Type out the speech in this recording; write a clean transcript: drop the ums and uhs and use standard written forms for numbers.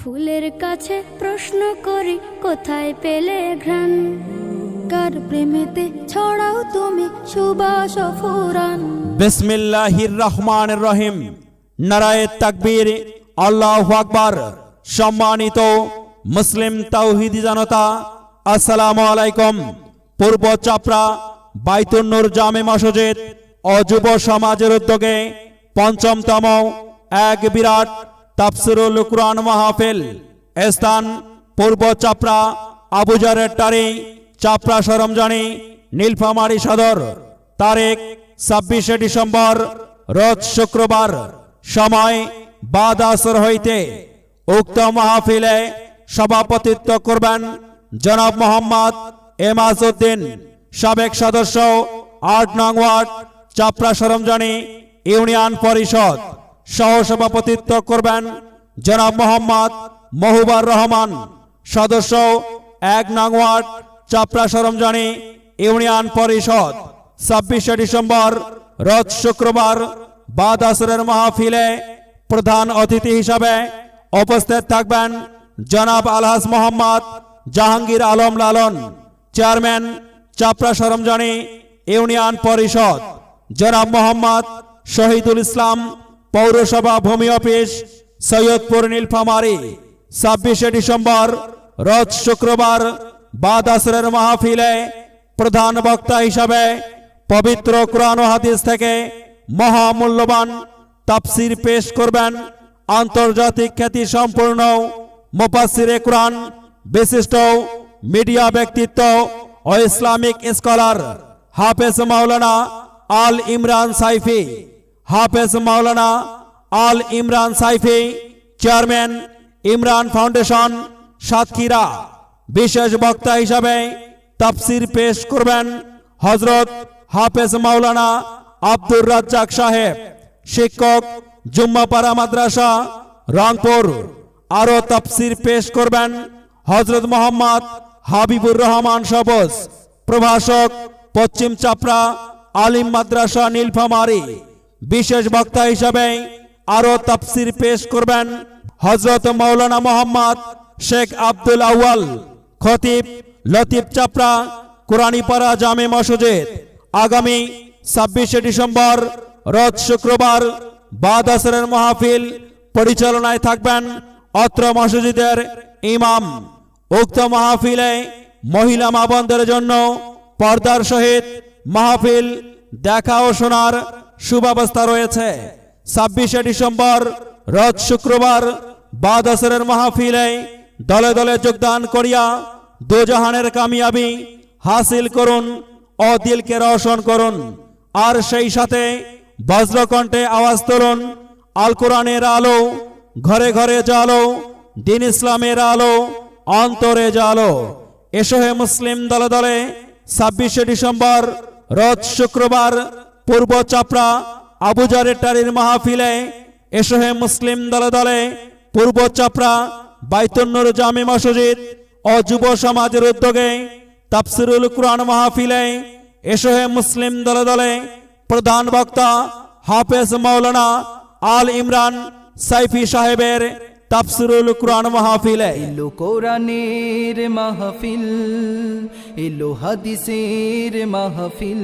ফুলের কাছে প্রশ্ন করি কোথায় পেলে ঘ্রাণ, কার প্রেমেতে ছড়াও তুমি সুবাস ফুরান। বিসমিল্লাহির রহমানির রহিম। নারায়ে তাকবীর, আল্লাহু আকবার। সম্মানিত মুসলিম তাওহীদি জনতা, আসসালামু আলাইকুম। পূর্ব চাপড়া বাইতুন নূর জামে মসজিদ ও যুব সমাজের উদ্যোগে পঞ্চমতম এক বিরাট তাফসীরুল কুরআন মাহফিল, স্থান পূর্ব চাপড়া আবুজারের টারি, চাপড়া সরমজানি, নীলফামারী সদর। তারিখ 26শে ডিসেম্বর, রোজ শুক্রবার। সময় বাদ আসর হইতে। উক্ত মাহফিলে সভাপতিত্ব করবেন জনাব মোহাম্মদ এমাজউদ্দিন, সাবেক সদস্য ৮ নং ওয়ার্ড, চাপড়া সরমজানি ইউনিয়ন পরিষদ। সহসভাপতিত্ব করবেন জনাব মোহাম্মদ মহুবার রহমান, সদস্য ১ নং ওয়ার্ড, চাপড়া সরমজানি ইউনিয়ন পরিষদ। 26শে ডিসেম্বর, রোজ শুক্রবার বাদ আসরের মাহফিলে প্রধান অতিথি হিসাবে উপস্থিত থাকবেন জনাব আলহাজ মোহাম্মদ জাহাঙ্গীর আলম লালন, চেয়ারম্যান চাপড়া সরমজানি ইউনিয়ন পরিষদ। জনাব মোহাম্মদ শহীদুল ইসলাম, পৌরসভা ভূমি অফিস, সৈয়দপুর, নীলফামারী। 26শে ডিসেম্বর, রোজ শুক্রবার বাদ আসরের মাহফিলে প্রধান বক্তা হিসাবে পবিত্র কুরআন ও হাদিস থেকে মহামূল্যবান তাফসীর পেশ করবেন আন্তর্জাতিক খ্যাতি সম্পন্ন মুফাসসিরে কুরআন, বিশিষ্ট মিডিয়া ব্যক্তিত্ব ও ইসলামিক স্কলার হাফেজ মাওলানা আল ইমরান সাইফি। হাফেজ মাওলানা আল ইমরান সাইফি, চেয়ারম্যান ইমরান ফাউন্ডেশন, সাতক্ষীরা। বিশেষ বক্তা হিসাবে তাফসীর পেশ করবেন হযরত হাফেজ মাওলানা আব্দুর রাজ্জাক সাহেব, শিক্ষক, জুম্মাপাড়া মাদ্রাসা, রংপুর। আরো তাফসীর পেশ করবেন হযরত মোহাম্মদ হাবিবুর রহমান সবুজ, প্রভাষক, পশ্চিম চাপড়া আলিম মাদ্রাসা, নীলফামারী। বিশেষ বক্তা হিসাবে আরো তাফসীর পেশ করবেন হযরত মাওলানা মোহাম্মদ শেখ আব্দুল আউয়াল, খতিব, লতিফ চাপড়া কুরানীপাড়া জামে মসজিদ। আগামী 26শে ডিসেম্বর, রোজ শুক্রবার বাদ আসরের মাহফিল পরিচালনায় থাকবেন অত্র মসজিদের ইমাম। উক্ত মাহফিলে মহিলা মা বোনদের জন্য পর্দার সহিত মাহফিল দেখা ও শোনার সুব্যবস্থা রয়েছে। 26শে ডিসেম্বর, রোজ শুক্রবার বাদ আসরের মাহফিলে দলে দলে যোগদান করিয়া দোজাহানের কামিয়াবি হাসিল করুন ও দিলকে রোশন করুন। আর সেই সাথে বজ্রকণ্ঠে আওয়াজ তুলুন, আল কোরআনের আলো ঘরে ঘরে জালো, দিন ইসলামের আলো অন্তরে জালো। এসো হে মুসলিম দলে দলে 26শে ডিসেম্বর, রোজ শুক্রবার পূর্ব চাপড়া আবুজারের টারির মাহফিলে। এসো হে মুসলিম দলে দলে পূর্ব চাপড়া বাইতুন নূর জামে মসজিদ ও যুব সমাজের উদ্যোগে তাফসীরুল কুরআন মাহফিলে। এসো হে মুসলিম দলে দলে প্রধান বক্তা হাফেজ মাওলানা আল ইমরান সাইফি সাহেবের তাফসীরুল কুরআন মাহফিলে। এলো কোরআনের মাহফিল, এলো হাদিসের মাহফিল।